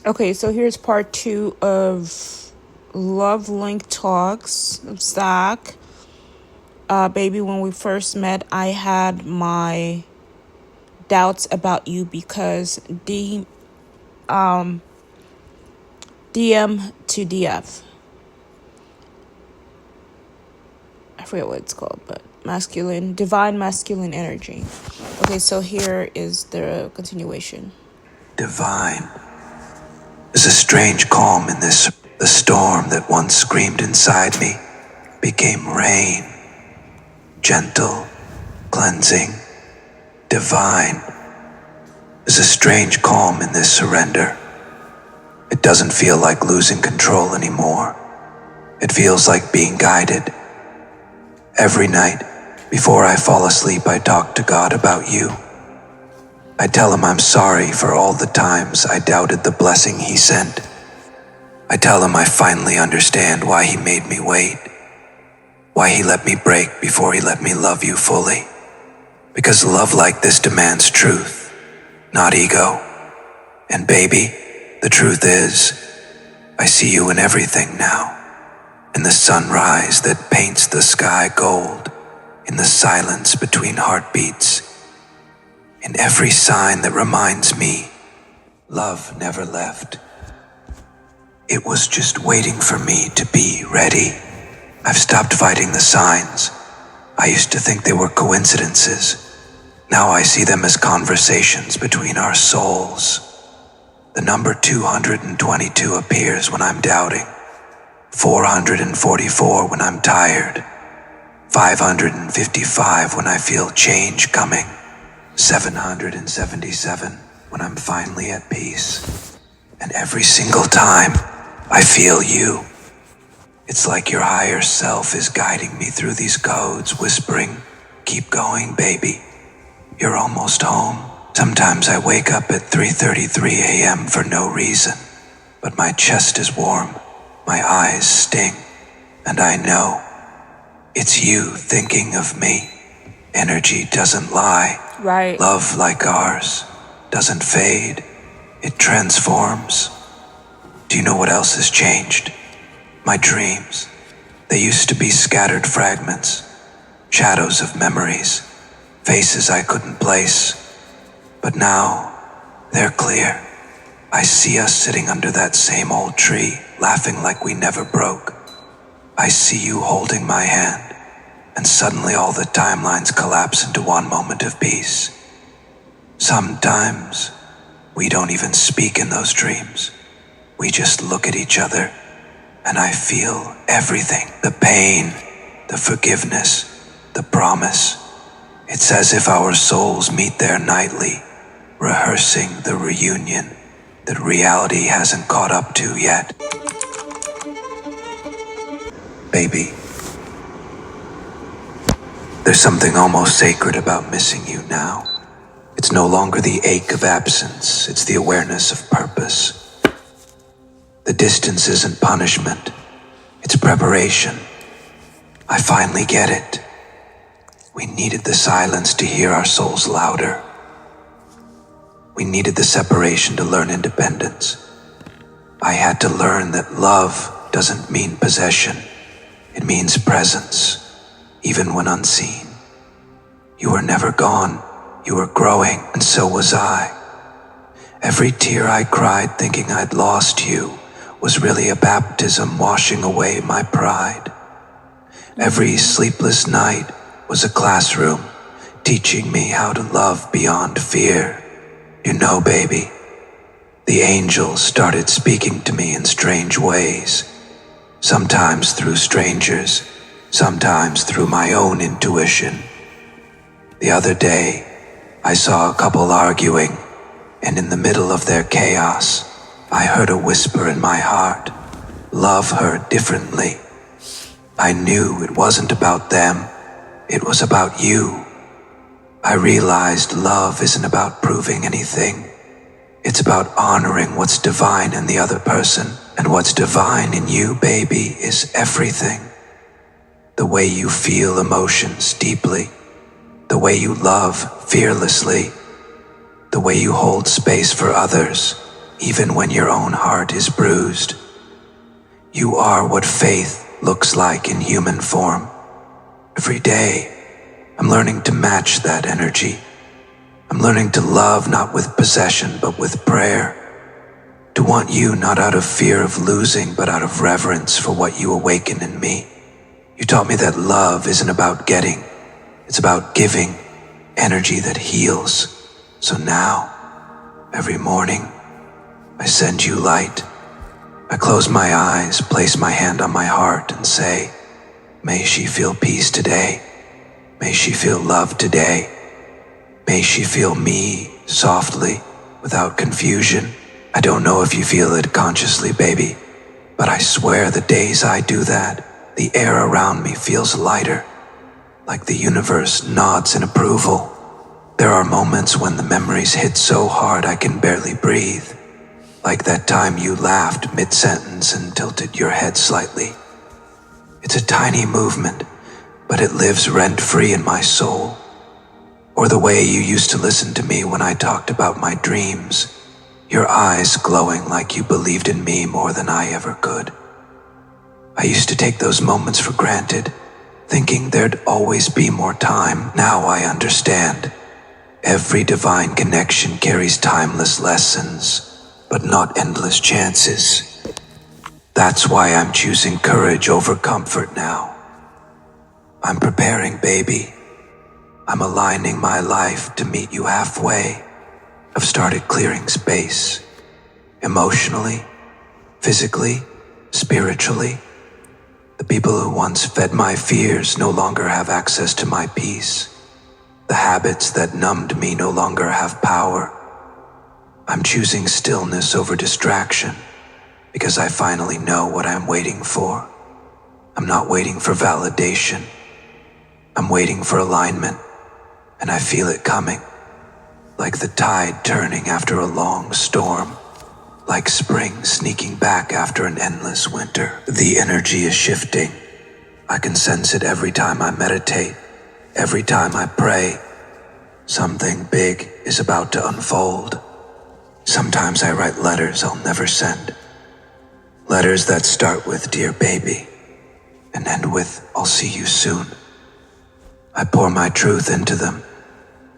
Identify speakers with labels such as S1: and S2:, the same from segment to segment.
S1: Okay, so here's part 2 of Love Link Talks of Zach. Baby, when we first met, I had my doubts about you because DM to DF. I forget what it's called, but divine masculine energy. Okay, so here is the continuation.
S2: Divine. There's a strange calm in this. The storm that once screamed inside me became rain. Gentle, cleansing, divine. There's a strange calm in this surrender. It doesn't feel like losing control anymore. It feels like being guided. Every night, before I fall asleep, I talk to God about you. I tell him I'm sorry for all the times I doubted the blessing he sent. I tell him I finally understand why he made me wait, why he let me break before he let me love you fully. Because love like this demands truth, not ego. And baby, the truth is, I see you in everything now. In the sunrise that paints the sky gold, in the silence between heartbeats, in every sign that reminds me love never left. It was just waiting for me to be ready. I've stopped fighting the signs. I used to think they were coincidences. Now I see them as conversations between our souls. The number 222 appears when I'm doubting. 444 when I'm tired. 555 when I feel change coming. 777 when I'm finally at peace. And every single time, I feel you. It's like your higher self is guiding me through these codes, whispering, "Keep going, baby. You're almost home." Sometimes I wake up at 3:33 a.m. for no reason, but my chest is warm, my eyes sting, and I know it's you thinking of me. Energy doesn't lie.
S1: Right.
S2: Love like ours doesn't fade. It transforms. Do you know what else has changed? My dreams. They used to be scattered fragments, shadows of memories, faces I couldn't place. But now, they're clear. I see us sitting under that same old tree, laughing like we never broke. I see you holding my hand, and suddenly all the timelines collapse into one moment of peace. Sometimes, we don't even speak in those dreams. We just look at each other, and I feel everything. The pain, the forgiveness, the promise. It's as if our souls meet there nightly, rehearsing the reunion that reality hasn't caught up to yet. Baby, there's something almost sacred about missing you now. It's no longer the ache of absence, it's the awareness of purpose. The distance isn't punishment, it's preparation. I finally get it. We needed the silence to hear our souls louder. We needed the separation to learn independence. I had to learn that love doesn't mean possession. It means presence, even when unseen. You were never gone. You were growing, and so was I. Every tear I cried thinking I'd lost you was really a baptism washing away my pride. Every sleepless night was a classroom teaching me how to love beyond fear. You know, baby, the angels started speaking to me in strange ways. Sometimes through strangers, sometimes through my own intuition. The other day, I saw a couple arguing, and in the middle of their chaos, I heard a whisper in my heart. Love her differently. I knew it wasn't about them, it was about you. I realized love isn't about proving anything. It's about honoring what's divine in the other person, and what's divine in you, baby, is everything. The way you feel emotions deeply, the way you love fearlessly, the way you hold space for others, even when your own heart is bruised. You are what faith looks like in human form. Every day, I'm learning to match that energy. I'm learning to love not with possession, but with prayer. To want you not out of fear of losing, but out of reverence for what you awaken in me. You taught me that love isn't about getting, it's about giving energy that heals. So now, every morning, I send you light. I close my eyes, place my hand on my heart, and say, may she feel peace today. May she feel love today. May she feel me softly, without confusion. I don't know if you feel it consciously, baby, but I swear the days I do that, the air around me feels lighter, like the universe nods in approval. There are moments when the memories hit so hard I can barely breathe, like that time you laughed mid-sentence and tilted your head slightly. It's a tiny movement, but it lives rent-free in my soul. Or the way you used to listen to me when I talked about my dreams, your eyes glowing like you believed in me more than I ever could. I used to take those moments for granted, thinking there'd always be more time. Now I understand. Every divine connection carries timeless lessons, but not endless chances. That's why I'm choosing courage over comfort now. I'm preparing, baby. I'm aligning my life to meet you halfway. I've started clearing space, emotionally, physically, spiritually. The people who once fed my fears no longer have access to my peace. The habits that numbed me no longer have power. I'm choosing stillness over distraction because I finally know what I'm waiting for. I'm not waiting for validation. I'm waiting for alignment, and I feel it coming. Like the tide turning after a long storm, like spring sneaking back after an endless winter. The energy is shifting. I can sense it every time I meditate, every time I pray. Something big is about to unfold. Sometimes I write letters I'll never send. Letters that start with "Dear Baby" and end with "I'll see you soon." I pour my truth into them,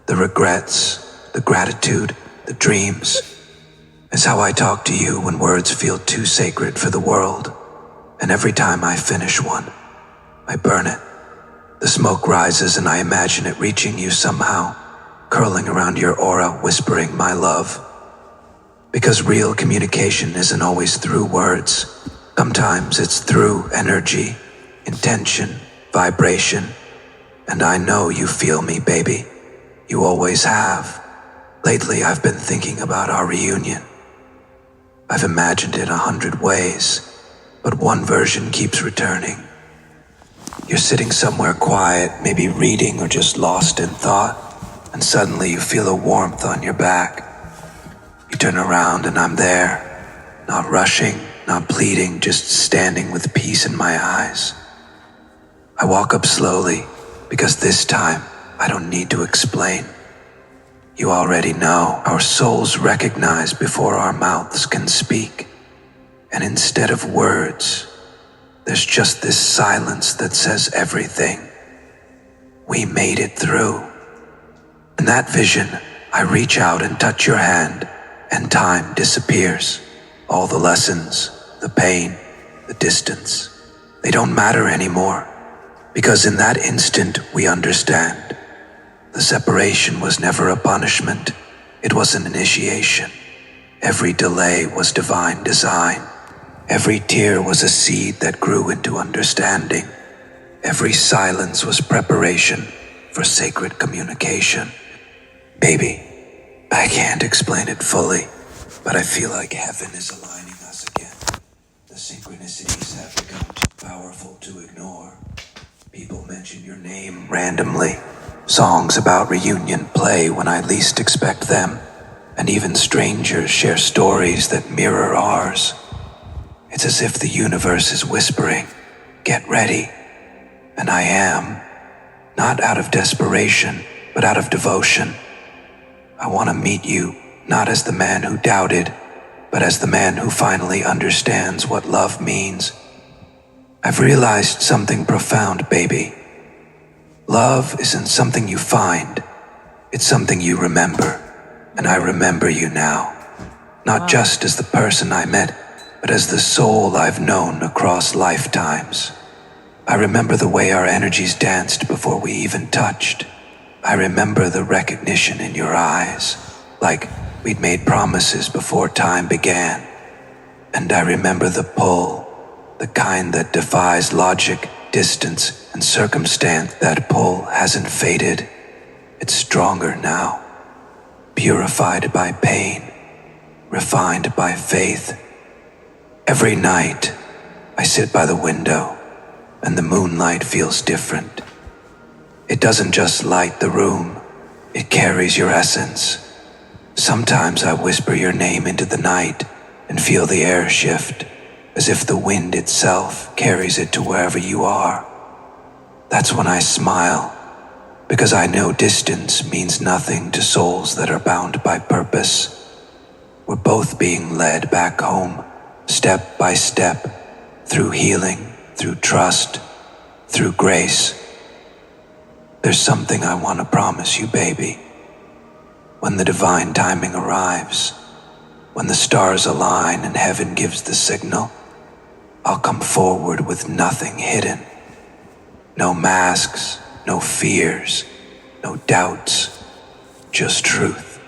S2: the regrets, the gratitude, the dreams. It's how I talk to you when words feel too sacred for the world. And every time I finish one, I burn it. The smoke rises and I imagine it reaching you somehow, curling around your aura, whispering my love. Because real communication isn't always through words. Sometimes it's through energy, intention, vibration. And I know you feel me, baby. You always have. Lately, I've been thinking about our reunion. I've imagined it 100 ways, but one version keeps returning. You're sitting somewhere quiet, maybe reading or just lost in thought, and suddenly you feel a warmth on your back. You turn around and I'm there, not rushing, not pleading, just standing with peace in my eyes. I walk up slowly, because this time I don't need to explain. You already know. Our souls recognize before our mouths can speak. And instead of words, there's just this silence that says everything. We made it through. In that vision, I reach out and touch your hand, and time disappears. All the lessons, the pain, the distance, they don't matter anymore. Because in that instant, we understand. The separation was never a punishment. It was an initiation. Every delay was divine design. Every tear was a seed that grew into understanding. Every silence was preparation for sacred communication. Baby, I can't explain it fully, but I feel like heaven is aligning us again. The synchronicities have become too powerful to ignore. People mention your name randomly. Songs about reunion play when I least expect them, and even strangers share stories that mirror ours. It's as if the universe is whispering, "Get ready." And I am, not out of desperation, but out of devotion. I want to meet you, not as the man who doubted, but as the man who finally understands what love means. I've realized something profound, baby. Love isn't something you find, it's something you remember, and I remember you now. Not just as the person I met, but as the soul I've known across lifetimes. I remember the way our energies danced before we even touched. I remember the recognition in your eyes, like we'd made promises before time began. And I remember the pull, the kind that defies logic, distance, and circumstance. That pull hasn't faded. It's stronger now, purified by pain, refined by faith. Every night, I sit by the window, and the moonlight feels different. It doesn't just light the room, it carries your essence. Sometimes I whisper your name into the night and feel the air shift, as if the wind itself carries it to wherever you are. That's when I smile, because I know distance means nothing to souls that are bound by purpose. We're both being led back home, step by step, through healing, through trust, through grace. There's something I want to promise you, baby. When the divine timing arrives, when the stars align and heaven gives the signal, I'll come forward with nothing hidden. No masks, no fears, no doubts, just truth.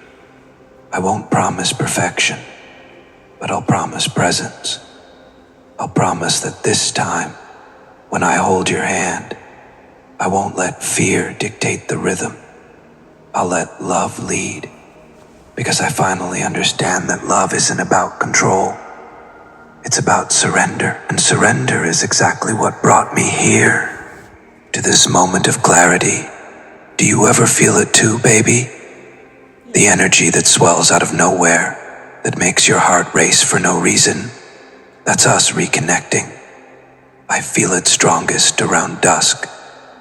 S2: I won't promise perfection, but I'll promise presence. I'll promise that this time, when I hold your hand, I won't let fear dictate the rhythm. I'll let love lead, because I finally understand that love isn't about control. It's about surrender, and surrender is exactly what brought me here, to this moment of clarity. Do you ever feel it too, baby? The energy that swells out of nowhere, that makes your heart race for no reason. That's us reconnecting. I feel it strongest around dusk.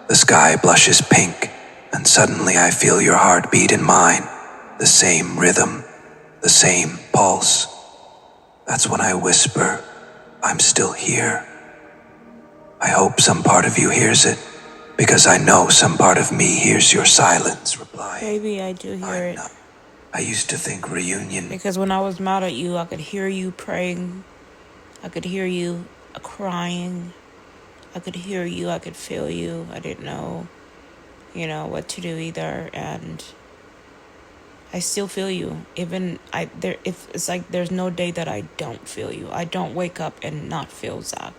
S2: The sky blushes pink, and suddenly I feel your heartbeat in mine. The same rhythm, the same pulse. That's when I whisper, I'm still here. I hope some part of you hears it, because I know some part of me hears your silence reply.
S1: Baby, I do hear it.
S2: I used to think reunion.
S1: Because when I was mad at you, I could hear you praying. I could hear you crying. I could hear you. I could feel you. I didn't know, what to do either. And I still feel you. It's like there's no day that I don't feel you. I don't wake up and not feel Zach.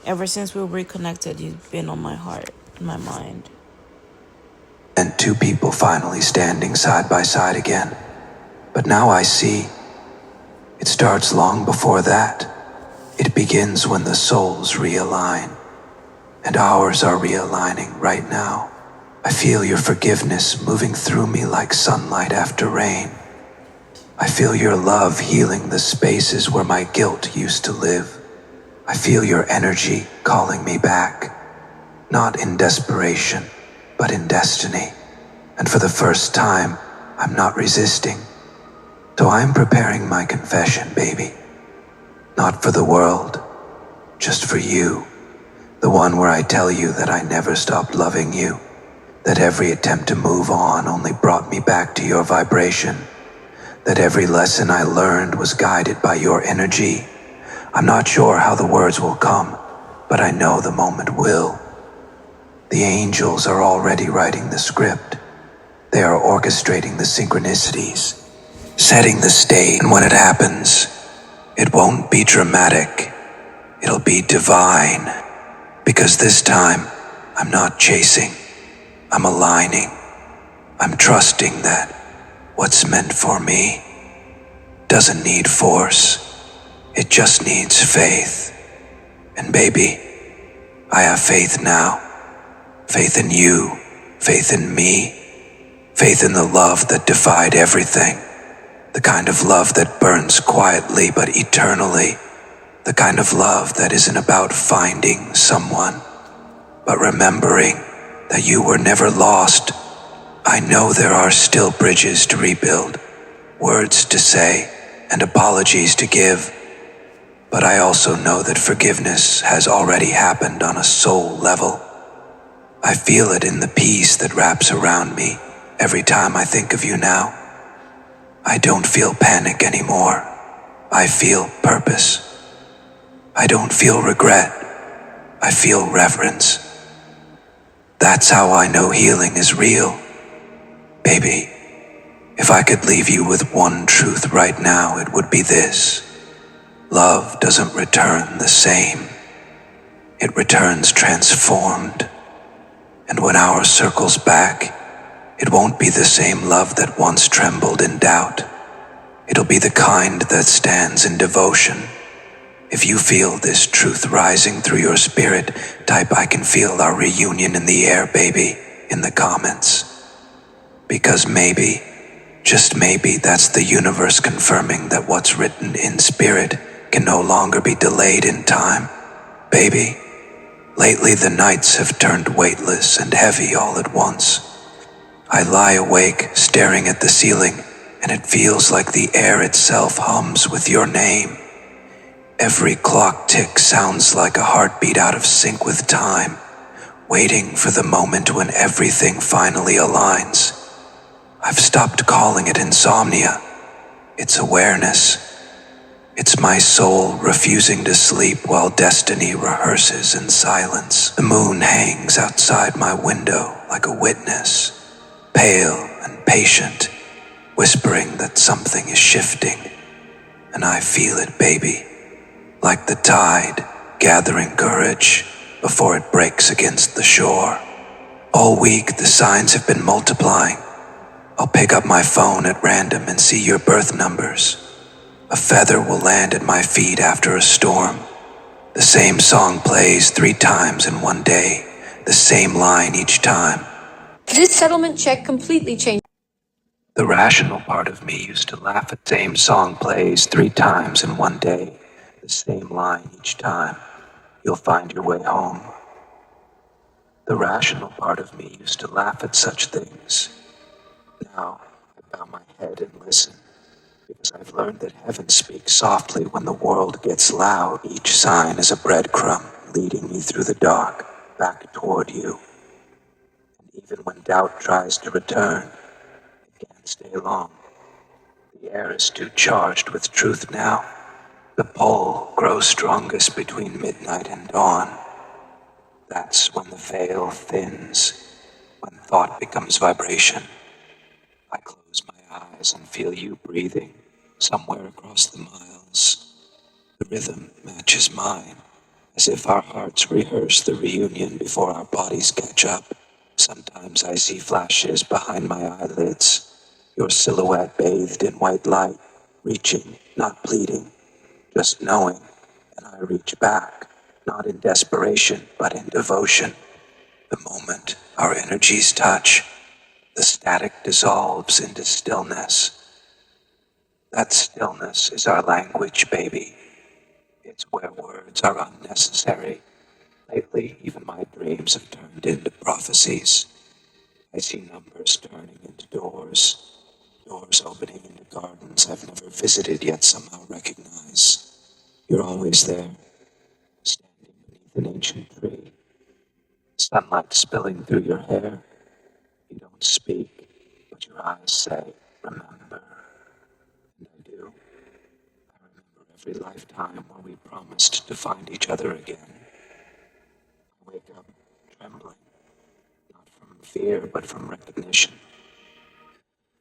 S1: Ever since we reconnected, you've been on my heart, my mind.
S2: And two people finally standing side by side again. But now I see, it starts long before that. It begins when the souls realign, and ours are realigning right now. I feel your forgiveness moving through me like sunlight after rain. I feel your love healing the spaces where my guilt used to live. I feel your energy calling me back, not in desperation, but in destiny. And for the first time, I'm not resisting. So I'm preparing my confession, baby. Not for the world, just for you. The one where I tell you that I never stopped loving you. That every attempt to move on only brought me back to your vibration. That every lesson I learned was guided by your energy. I'm not sure how the words will come, but I know the moment will. The angels are already writing the script. They are orchestrating the synchronicities, setting the stage. And when it happens, it won't be dramatic. It'll be divine. Because this time, I'm not chasing. I'm aligning. I'm trusting that what's meant for me doesn't need force. It just needs faith. And baby, I have faith now. Faith in you, faith in me, faith in the love that defied everything. The kind of love that burns quietly but eternally. The kind of love that isn't about finding someone, but remembering that you were never lost. I know there are still bridges to rebuild, words to say, and apologies to give, but I also know that forgiveness has already happened on a soul level. I feel it in the peace that wraps around me every time I think of you now. I don't feel panic anymore. I feel purpose. I don't feel regret. I feel reverence. That's how I know healing is real. Baby, if I could leave you with one truth right now, it would be this. Love doesn't return the same. It returns transformed. And when our circles back, it won't be the same love that once trembled in doubt. It'll be the kind that stands in devotion. If you feel this truth rising through your spirit, type "I can feel our reunion in the air, baby" in the comments. Because maybe, just maybe, that's the universe confirming that what's written in spirit can no longer be delayed in time. Baby, lately the nights have turned weightless and heavy all at once. I lie awake, staring at the ceiling, and it feels like the air itself hums with your name. Every clock tick sounds like a heartbeat out of sync with time, waiting for the moment when everything finally aligns. I've stopped calling it insomnia. It's awareness. It's my soul refusing to sleep while destiny rehearses in silence. The moon hangs outside my window like a witness, pale and patient, whispering that something is shifting. And I feel it, baby, like the tide gathering courage before it breaks against the shore. All week the signs have been multiplying. I'll pick up my phone at random and see your birth numbers. A feather will land at my feet after a storm. The same song plays 3 times in one day, the same line each time.
S3: This settlement check completely changed.
S2: The rational part of me used to laugh at the same song plays 3 times in one day, the same line each time. You'll find your way home. The rational part of me used to laugh at such things. Now I bow my head and listen, because I've learned that heaven speaks softly when the world gets loud. Each sign is a breadcrumb leading me through the dark, back toward you. And even when doubt tries to return, it can't stay long. The air is too charged with truth now. The pull grows strongest between midnight and dawn. That's when the veil thins, when thought becomes vibration. I close my eyes and feel you breathing somewhere across the miles. The rhythm matches mine, as if our hearts rehearse the reunion before our bodies catch up. Sometimes I see flashes behind my eyelids, your silhouette bathed in white light, reaching, not pleading, just knowing, and I reach back, not in desperation, but in devotion. The moment our energies touch, the static dissolves into stillness. That stillness is our language, baby. It's where words are unnecessary. Lately, even my dreams have turned into prophecies. I see numbers turning into doors, doors opening into gardens I've never visited yet somehow recognize. You're always there, standing beneath an ancient tree, sunlight spilling through your hair. You don't speak, but your eyes say, remember. And I do. I remember every lifetime where we promised to find each other again. I wake up trembling, not from fear, but from recognition.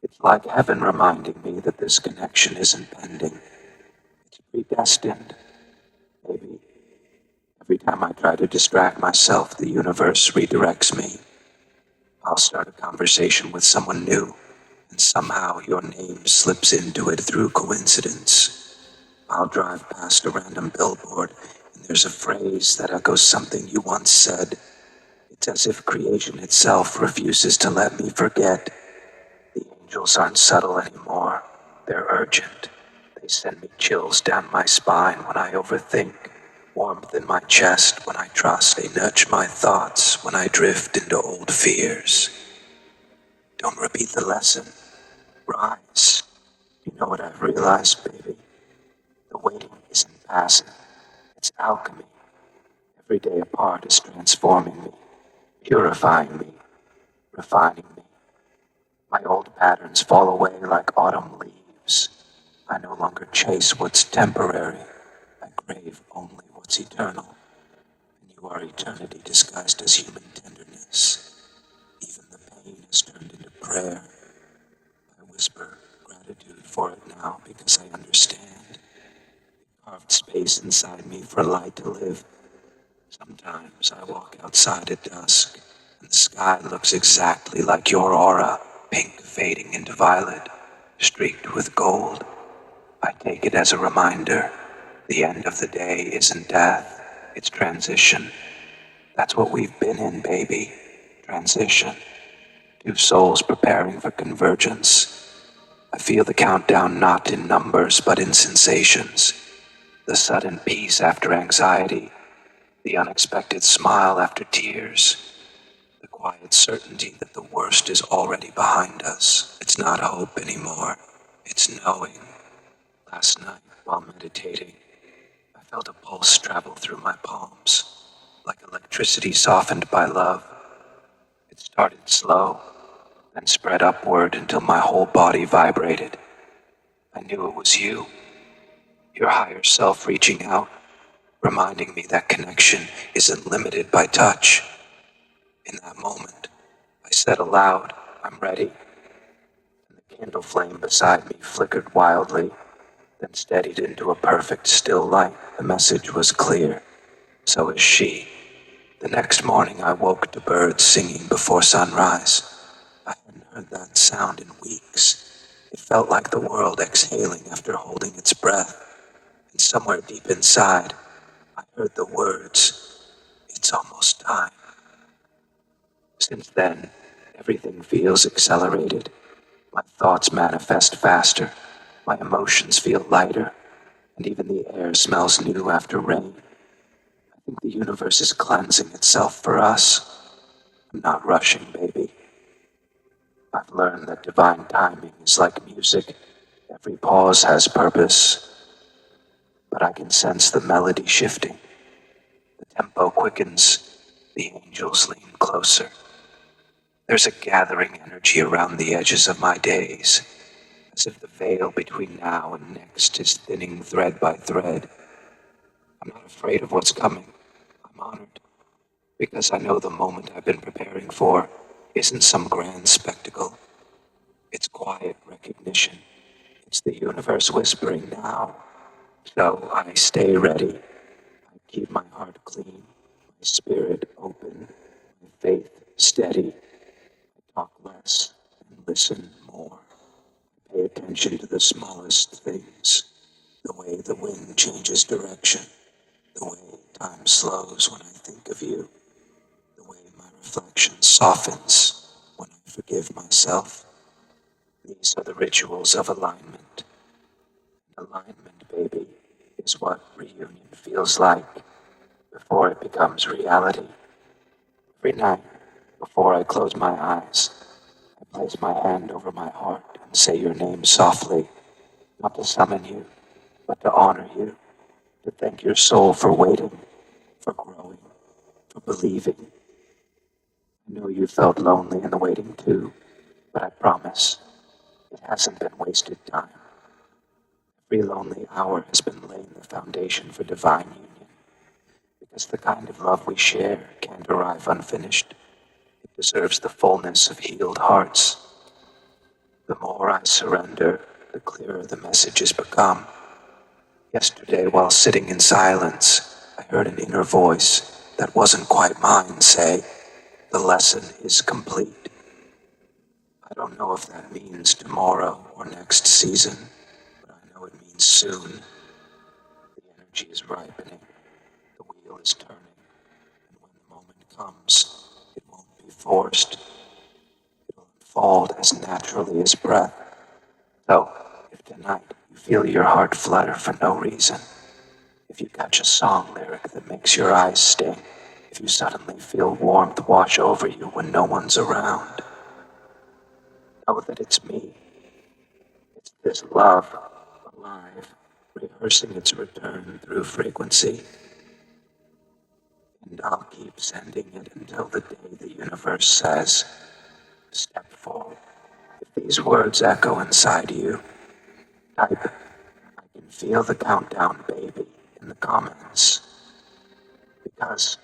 S2: It's like heaven reminding me that this connection isn't pending. It's predestined. Maybe every time I try to distract myself, the universe redirects me. I'll start a conversation with someone new, and somehow your name slips into it through coincidence. I'll drive past a random billboard, and there's a phrase that echoes something you once said. It's as if creation itself refuses to let me forget. The angels aren't subtle anymore. They're urgent. They send me chills down my spine when I overthink, warmth in my chest when I trust. They nudge my thoughts when I drift into old fears. Don't repeat the lesson. Rise. know what I've realized, baby? The waiting isn't passive. It's alchemy. Every day apart is transforming me, purifying me, refining me. My old patterns fall away like autumn leaves. I no longer chase what's temporary. I crave only what's eternal. And you are eternity disguised as human tenderness. Even the pain is turned into prayer. I whisper gratitude for it now because I understand. It carved space inside me for light to live. Sometimes I walk outside at dusk, and the sky looks exactly like your aura, pink fading into violet, streaked with gold. I take it as a reminder. The end of the day isn't death, it's transition. That's what we've been in, baby. Transition. Two souls preparing for convergence. I feel the countdown not in numbers, but in sensations. The sudden peace after anxiety. The unexpected smile after tears. The quiet certainty that the worst is already behind us. It's not hope anymore. It's knowing. Last night, while meditating, I felt a pulse travel through my palms, like electricity softened by love. It started slow, then spread upward until my whole body vibrated. I knew it was you, your higher self reaching out, reminding me that connection isn't limited by touch. In that moment, I said aloud, "I'm ready." And the candle flame beside me flickered wildly, then steadied into a perfect still light. The message was clear. So is she. The next morning I woke to birds singing before sunrise. I hadn't heard that sound in weeks. It felt like the world exhaling after holding its breath. And somewhere deep inside, I heard the words, "It's almost time." Since then, everything feels accelerated. My thoughts manifest faster. My emotions feel lighter. And even the air smells new after rain. I think the universe is cleansing itself for us. I'm not rushing, baby. I've learned that divine timing is like music. Every pause has purpose. But I can sense the melody shifting. The tempo quickens. The angels lean closer. There's a gathering energy around the edges of my days, as if the veil between now and next is thinning thread by thread. I'm not afraid of what's coming. I'm honored, because I know the moment I've been preparing for isn't some grand spectacle. It's quiet recognition. It's the universe whispering now. So I stay ready. I keep my heart clean, my spirit open, my faith steady. I talk less and listen more. I pay attention to the smallest things. The way the wind changes direction. The way time slows when I think of you. The way my reflection softens when I forgive myself. These are the rituals of alignment. Alignment, baby, is what reunion feels like before it becomes reality. Every night, before I close my eyes, I place my hand over my heart and say your name softly, not to summon you, but to honor you, to thank your soul for waiting, for growing, for believing. I know you felt lonely in the waiting too, but I promise it hasn't been wasted time. Every lonely hour has been laying the foundation for divine union, because the kind of love we share can't arrive unfinished. It deserves the fullness of healed hearts. The more I surrender, the clearer the messages become. Yesterday, while sitting in silence, I heard an inner voice that wasn't quite mine say, "The lesson is complete." I don't know if that means tomorrow or next season, but I know it means soon. The energy is ripening, the wheel is turning, and when the moment comes, it won't be forced. It'll unfold as naturally as breath. So, if tonight you feel your heart flutter for no reason, if you catch a song lyric that makes your eyes sting, if you suddenly feel warmth wash over you when no one's around, know that it's me. It's This love, alive, rehearsing its return through frequency. And I'll keep sending it until the day the universe says, step forward. If these words echo inside you, type it. I can feel the countdown, baby, in the comments. Because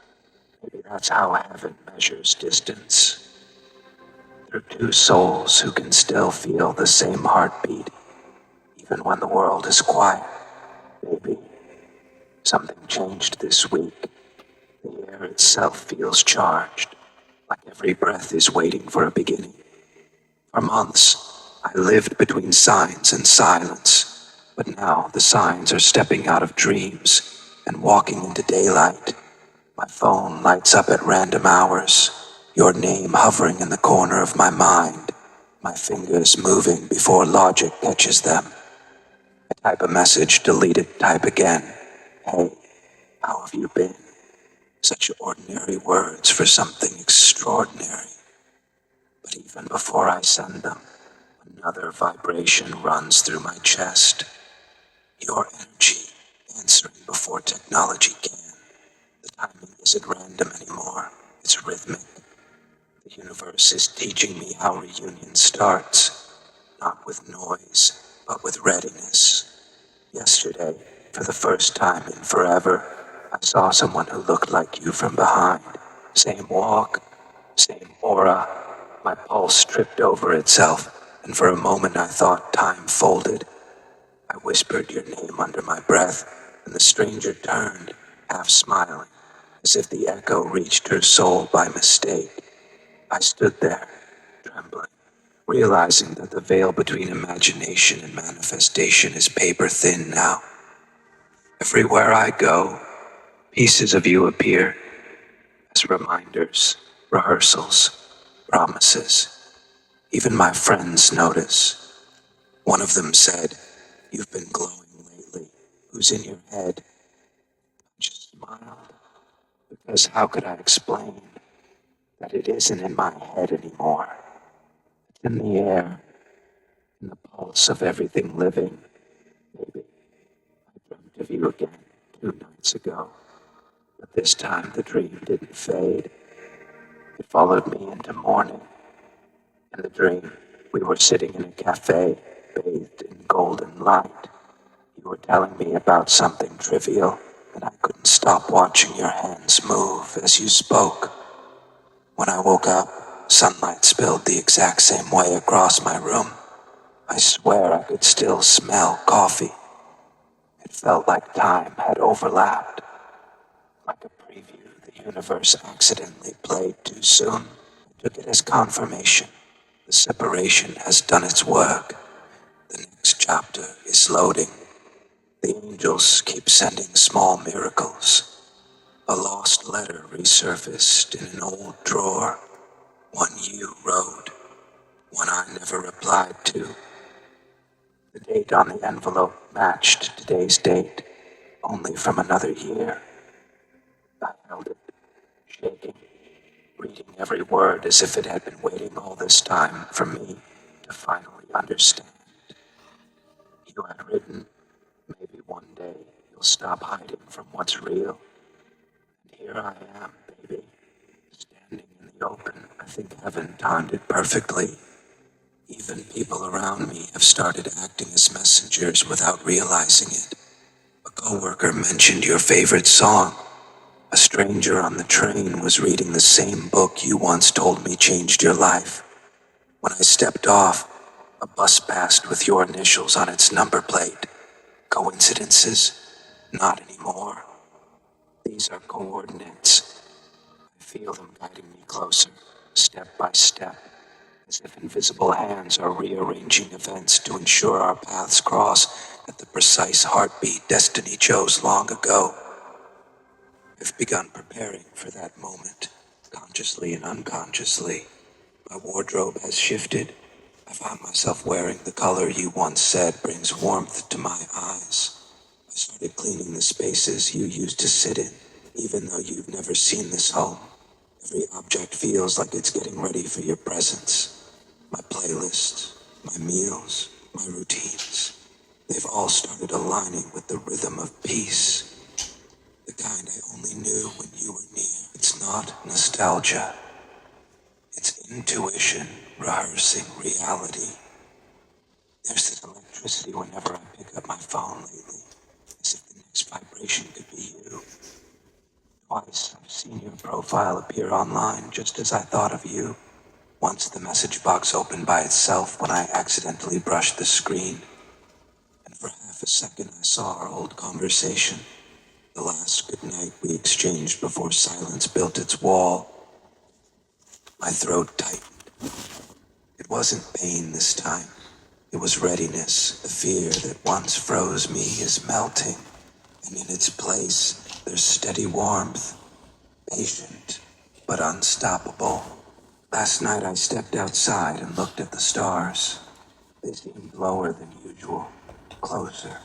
S2: maybe that's how heaven measures distance. Through two souls who can still feel the same heartbeat, even when the world is quiet. Maybe something changed this week. The air itself feels charged, like every breath is waiting for a beginning. For months, I lived between signs and silence, but now the signs are stepping out of dreams and walking into daylight. My phone lights up at random hours, your name hovering in the corner of my mind, my fingers moving before logic catches them. I type a message, delete it, type again. Hey, how have you been? Such ordinary words for something extraordinary. But even before I send them, another vibration runs through my chest. Your energy answering before technology can. The timing isn't random anymore, it's rhythmic. The universe is teaching me how reunion starts, not with noise, but with readiness. Yesterday, for the first time in forever, I saw someone who looked like you from behind. Same walk, same aura. My pulse tripped over itself, and for a moment I thought time folded. I whispered your name under my breath, and the stranger turned, half smiling, as if the echo reached her soul by mistake. I stood there, trembling, realizing that the veil between imagination and manifestation is paper thin now. Everywhere I go, pieces of you appear as reminders, rehearsals, promises. Even my friends notice. One of them said, "You've been glowing lately. Who's in your head?" I just smiled, because how could I explain that it isn't in my head anymore? It's in the air, in the pulse of everything living. Maybe I dreamt of you again 2 nights ago, but this time the dream didn't fade. It followed me into morning. In the dream, we were sitting in a cafe, bathed in golden light. You were telling me about something trivial, and I couldn't stop watching your hands move as you spoke. When I woke up, sunlight spilled the exact same way across my room. I swear I could still smell coffee. It felt like time had overlapped, like a preview the universe accidentally played too soon. I took it as confirmation. The separation has done its work. The next chapter is loading. The angels keep sending small miracles. A lost letter resurfaced in an old drawer. One you wrote, one I never replied to. The date on the envelope matched today's date, only from another year. I held it, shaking, reading every word as if it had been waiting all this time for me to finally understand. You had written, maybe one day you'll stop hiding from what's real. And here I am, baby, standing in the open. I think heaven timed it perfectly. Even people around me have started acting as messengers without realizing it. A coworker mentioned your favorite song. A stranger on the train was reading the same book you once told me changed your life. When I stepped off, a bus passed with your initials on its number plate. Coincidences? Not anymore. These are coordinates. I feel them guiding me closer, step by step, as if invisible hands are rearranging events to ensure our paths cross at the precise heartbeat destiny chose long ago. I've begun preparing for that moment, consciously and unconsciously. My wardrobe has shifted. I found myself wearing the color you once said brings warmth to my eyes. I started cleaning the spaces you used to sit in, even though you've never seen this home. Every object feels like it's getting ready for your presence. My playlists, my meals, my routines. They've all started aligning with the rhythm of peace, the kind I only knew when you were near. It's not nostalgia, it's intuition rehearsing reality. There's this electricity whenever I pick up my phone lately, as if the next vibration could be you. Twice I've seen your profile appear online just as I thought of you. Once the message box opened by itself when I accidentally brushed the screen, and for half a second I saw our old conversation, the last goodnight we exchanged before silence built its wall. My throat tightened. It wasn't pain this time. It was readiness. The fear that once froze me is melting, and in its place there's steady warmth, patient but unstoppable. Last night I stepped outside and looked at the stars. They seemed lower than usual, closer,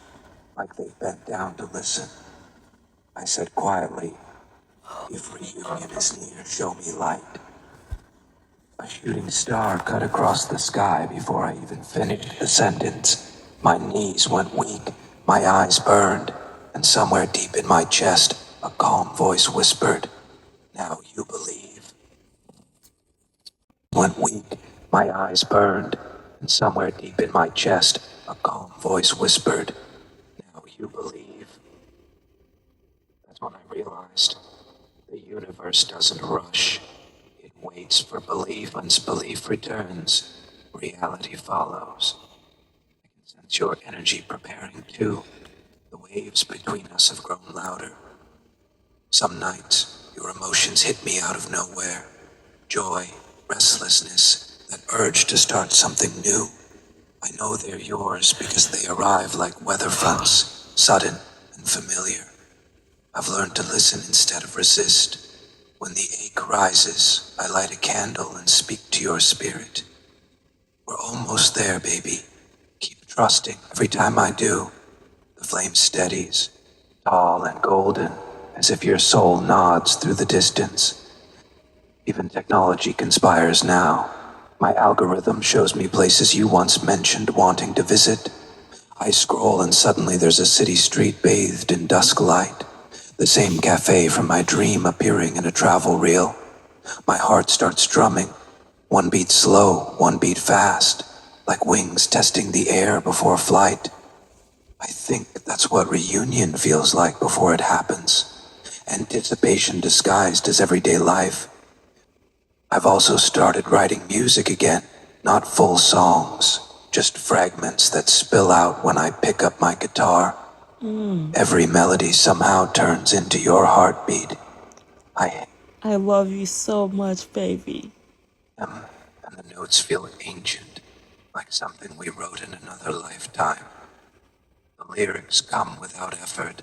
S2: like they bent down to listen. I said quietly, "If reunion is near, show me light." A shooting star cut across the sky before I even finished the sentence. My knees went weak, my eyes burned, and somewhere deep in my chest, a calm voice whispered, "Now you believe." Went weak, my eyes burned, and somewhere deep in my chest, a calm voice whispered, "Now you believe." That's when I realized the universe doesn't rush. It waits for belief. Once belief returns, reality follows. I can sense your energy preparing too. The waves between us have grown louder. Some nights, your emotions hit me out of nowhere. Joy, restlessness, that urge to start something new. I know they're yours because they arrive like weather fronts, sudden and familiar. I've learned to listen instead of resist. When the ache rises, I light a candle and speak to your spirit. We're almost there, baby. Keep trusting. Every time I do, the flame steadies, tall and golden, as if your soul nods through the distance. Even technology conspires now. My algorithm shows me places you once mentioned wanting to visit. I scroll and suddenly there's a city street bathed in dusk light. The same cafe from my dream appearing in a travel reel. My heart starts drumming. One beat slow, one beat fast, like wings testing the air before flight. I think that's what reunion feels like before it happens. Anticipation disguised as everyday life. I've also started writing music again, not full songs, just fragments that spill out when I pick up my guitar. Every melody somehow turns into your heartbeat. I
S1: I love you so much, baby.
S2: am, and the notes feel ancient, like something we wrote in another lifetime. The lyrics come without effort.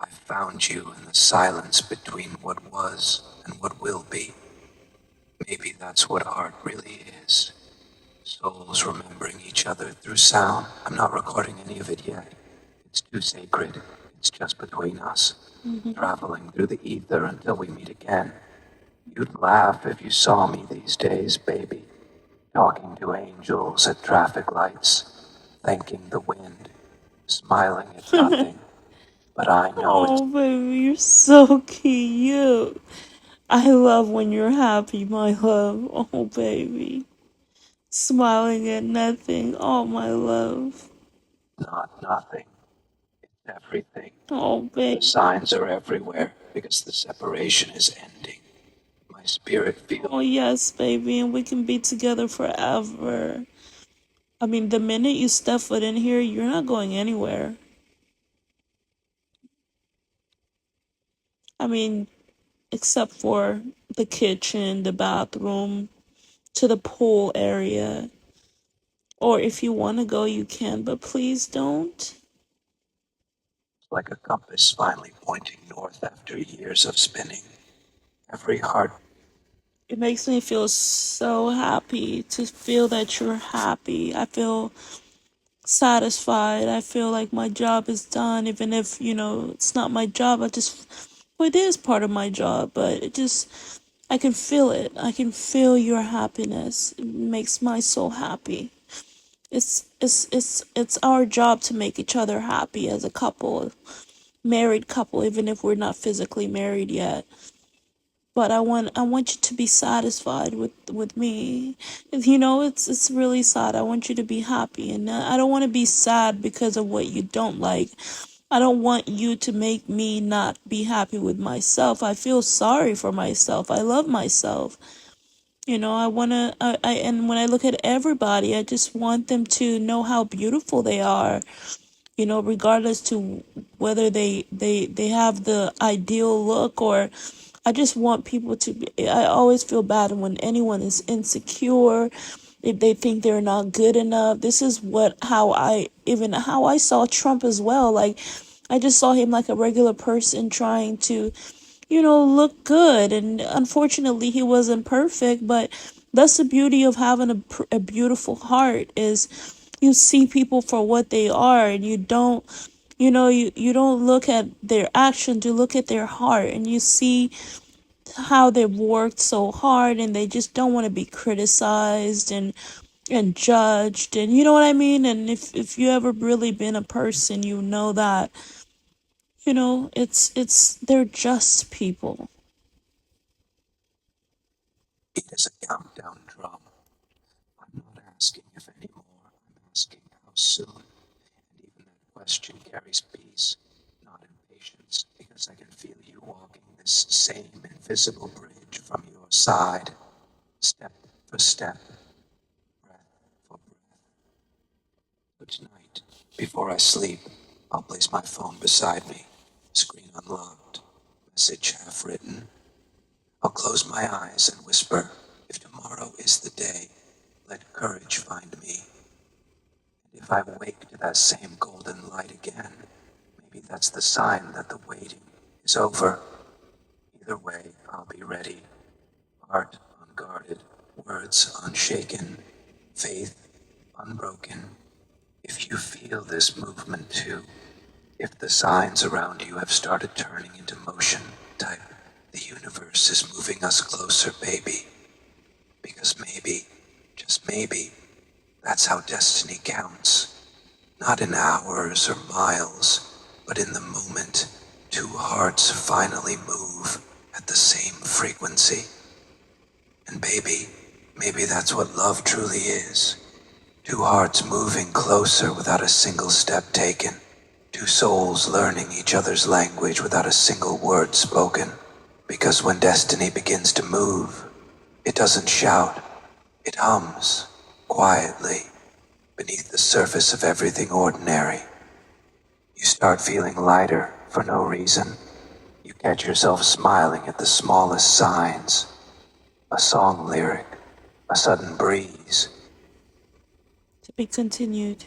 S2: I found you in the silence between what was and what will be. Maybe that's what art really is. Souls remembering each other through sound. I'm not recording any of it yet. It's too sacred. It's just between us, traveling through the ether until we meet again. You'd laugh if you saw me these days, baby. Talking to angels at traffic lights, thanking the wind, smiling at nothing. But I know it's
S1: Oh, baby, you're so cute. I love when you're happy, my love. Oh, baby. Smiling at nothing. Oh, my love.
S2: not nothing. It's everything.
S1: Oh,
S2: The
S1: baby.
S2: signs are everywhere because the separation is ending. My spirit feels
S1: Oh, yes, baby. And we can be together forever. I mean, the minute you step foot in here, you're not going anywhere. I mean, except for the kitchen, the bathroom, to the pool area. Or if you want to go, you can, but please don't.
S2: like a compass finally pointing north after years of spinning. Every heart
S1: It makes me feel so happy to feel that you're happy. I feel satisfied. I feel like my job is done, even if, it's not my job. Well, it is part of my job, but I can feel it. I can feel your happiness. It makes my soul happy. It's our job to make each other happy as a couple, married couple, even if we're not physically married yet. But I want you to be satisfied with me. It's really sad. I want you to be happy, and I don't want to be sad because of what you don't like. I don't want you to make me not be happy with myself. I feel sorry for myself. I love myself. I want to and when I look at everybody, I just want them to know how beautiful they are, regardless to whether they have the ideal look, or I just want people to be. I always feel bad when anyone is insecure, if they think they're not good enough. This is how I saw Trump as well. Like, I just saw him like a regular person trying to, look good. And unfortunately, he wasn't perfect, but that's the beauty of having a beautiful heart, is you see people for what they are, and you don't, you don't look at their actions, you look at their heart, and you see how they've worked so hard, and they just don't want to be criticized and judged, and you know what I mean. And if you ever really been a person, you know that, they're just people.
S2: It is a countdown drum. I'm not asking if anymore, I'm asking how soon. And even that question carries peace, not impatience, because I can feel you walking this same invisible bridge from your side, step for step, breath for breath. But tonight, before I sleep, I'll place my phone beside me, screen unlocked, message half written. I'll close my eyes and whisper, if tomorrow is the day, let courage find me. And if I wake to that same golden light again, maybe that's the sign that the waiting is over. Either way, I'll be ready. Heart unguarded, words unshaken, faith unbroken. If you feel this movement too, if the signs around you have started turning into motion, type, the universe is moving us closer, baby. Because maybe, just maybe, that's how destiny counts. Not in hours or miles, but in the moment two hearts finally move at the same frequency. And baby, maybe that's what love truly is. Two hearts moving closer without a single step taken. Two souls learning each other's language without a single word spoken. Because when destiny begins to move, it doesn't shout, it hums, quietly, beneath the surface of everything ordinary. You start feeling lighter for no reason. You catch yourself smiling at the smallest signs. A song lyric, a sudden breeze.
S1: To be continued.